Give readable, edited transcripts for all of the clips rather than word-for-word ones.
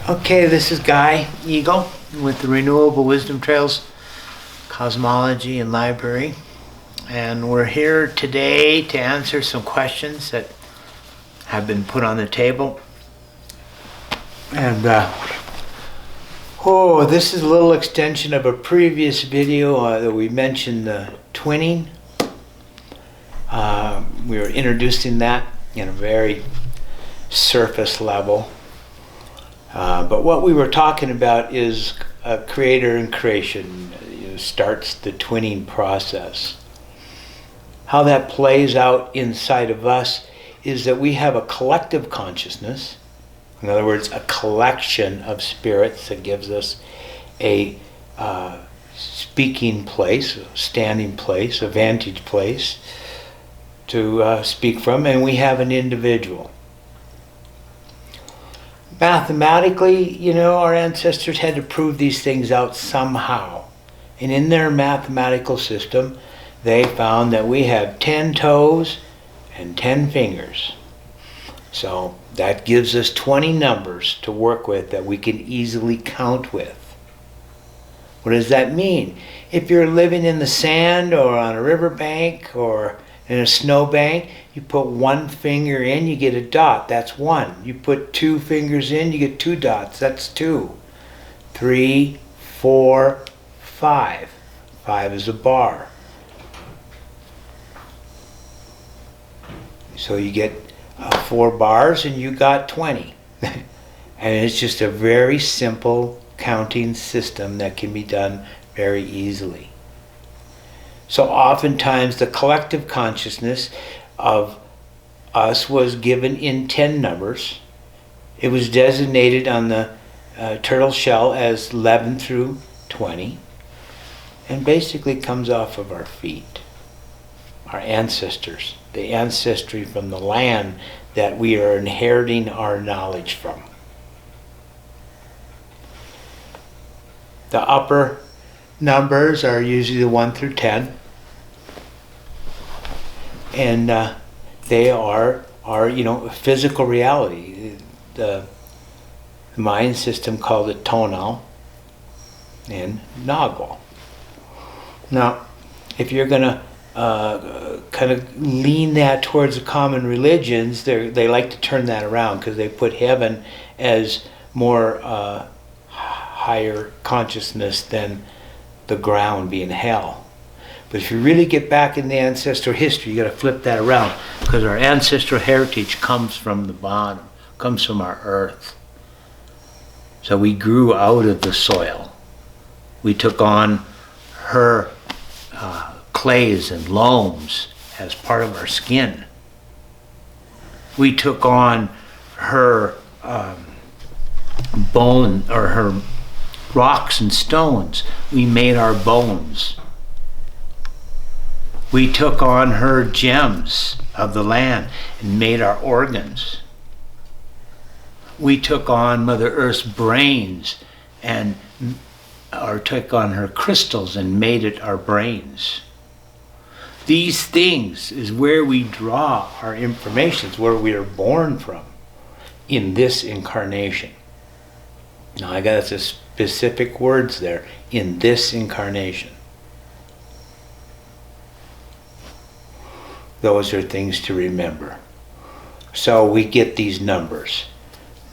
Okay, this is Guy Eagle with the Renewable Wisdom Tales Cosmology and Library, and we're here today to answer some questions that have been put on the table. And this is a little extension of a previous video that we mentioned, the twinning. We were introducing that in a very surface level. But what we were talking about is a creator and creation starts the twinning process. How that plays out inside of us is that we have a collective consciousness. In other words, a collection of spirits that gives us a speaking place, a standing place, a vantage place to speak from, and we have an individual. Mathematically, our ancestors had to prove these things out somehow. And in their mathematical system, they found that we have 10 toes and 10 fingers. So that gives us 20 numbers to work with that we can easily count with. What does that mean? If you're living in the sand or on a riverbank or in a snowbank, you put one finger in, you get a dot, that's one. You put two fingers in, you get two dots, that's two. 3, 4, 5. 5 is a bar. So you get 4 bars and you got 20. And it's just a very simple counting system that can be done very easily. So oftentimes the collective consciousness of us was given in 10 numbers. It was designated on the turtle shell as 11 through 20, and basically comes off of our feet, our ancestors, the ancestry from the land that we are inheriting our knowledge from. The upper numbers are usually the 1 through 10. And they are physical reality. The Mayan system called it Tonal and Nagual. Now, if you're going to kind of lean that towards the common religions, they like to turn that around because they put heaven as more higher consciousness than the ground being hell. But if you really get back in the ancestral history, you got to flip that around, because our ancestral heritage comes from the bottom, comes from our earth. So we grew out of the soil. We took on her clays and loams as part of our skin. We took on her bone, or her rocks and stones. We made our bones. We took on her gems of the land and made our organs. We took on Mother Earth's brains or took on her crystals and made it our brains. These things is where we draw our information. It's where we are born from in this incarnation. Now I got some specific words there, in this incarnation. Those are things to remember. So we get these numbers.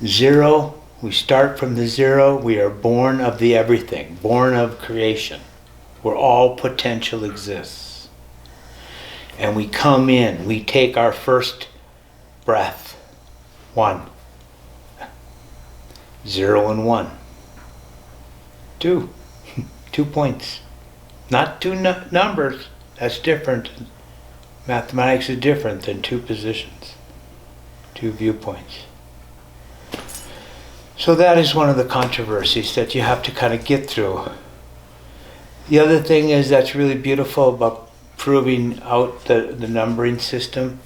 0, we start from the 0. We are born of the everything, born of creation, where all potential exists. And we come in, we take our first breath. 1. 0 and 1. 2. 2 points. Not 2 numbers. That's different. Mathematics is different than 2 positions, 2 viewpoints. So that is one of the controversies that you have to kind of get through. The other thing is that's really beautiful about proving out the numbering system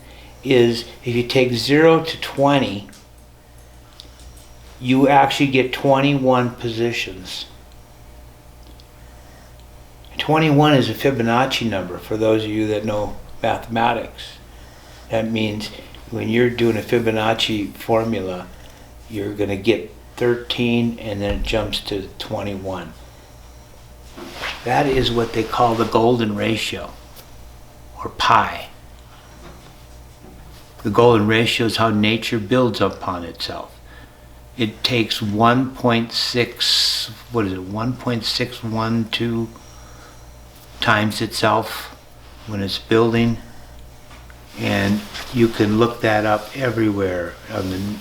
is if you take 0 to 20, you actually get 21 positions. 21 is a Fibonacci number for those of you that know mathematics. That means when you're doing a Fibonacci formula, you're going to get 13, and then it jumps to 21. That is what they call the golden ratio, or pi. The golden ratio is how nature builds upon itself. It takes 1.612 times itself when it's building, and you can look that up everywhere on the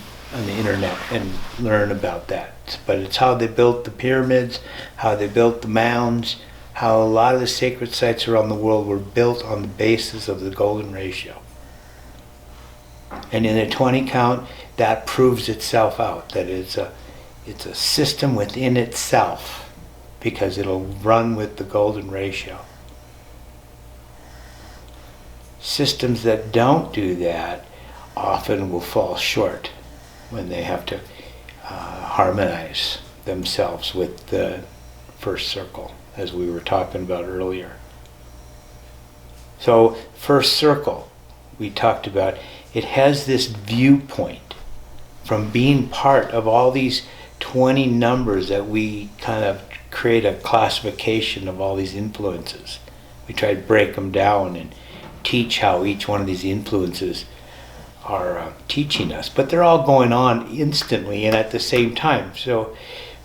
internet and learn about that. But it's how they built the pyramids, how they built the mounds, how a lot of the sacred sites around the world were built on the basis of the golden ratio. And in the 20 count, that proves itself out, that it's a system within itself, because it'll run with the golden ratio. Systems that don't do that often will fall short when they have to harmonize themselves with the first circle, as we were talking about earlier. So, first circle, we talked about, it has this viewpoint from being part of all these 20 numbers that we kind of create a classification of all these influences. We try to break them down and teach how each one of these influences are teaching us, but they're all going on instantly and at the same time. So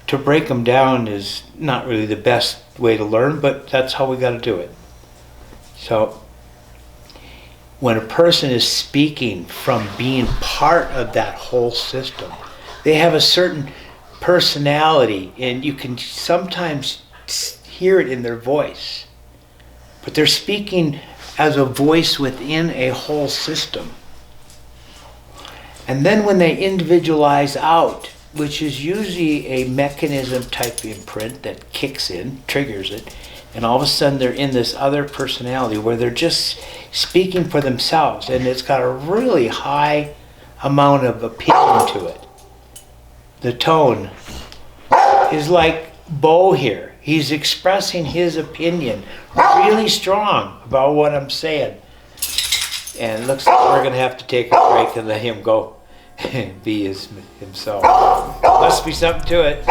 to break them down is not really the best way to learn, but that's how we got to do it. So when a person is speaking from being part of that whole system, they have a certain personality, and you can sometimes hear it in their voice, but they're speaking as a voice within a whole system. And then when they individualize out, which is usually a mechanism type imprint that kicks in, triggers it, and all of a sudden they're in this other personality where they're just speaking for themselves, and it's got a really high amount of opinion to it. The tone is like Bo here. He's expressing his opinion really strong about what I'm saying. And it looks like we're going to have to take a break and let him go and be himself. Must be something to it.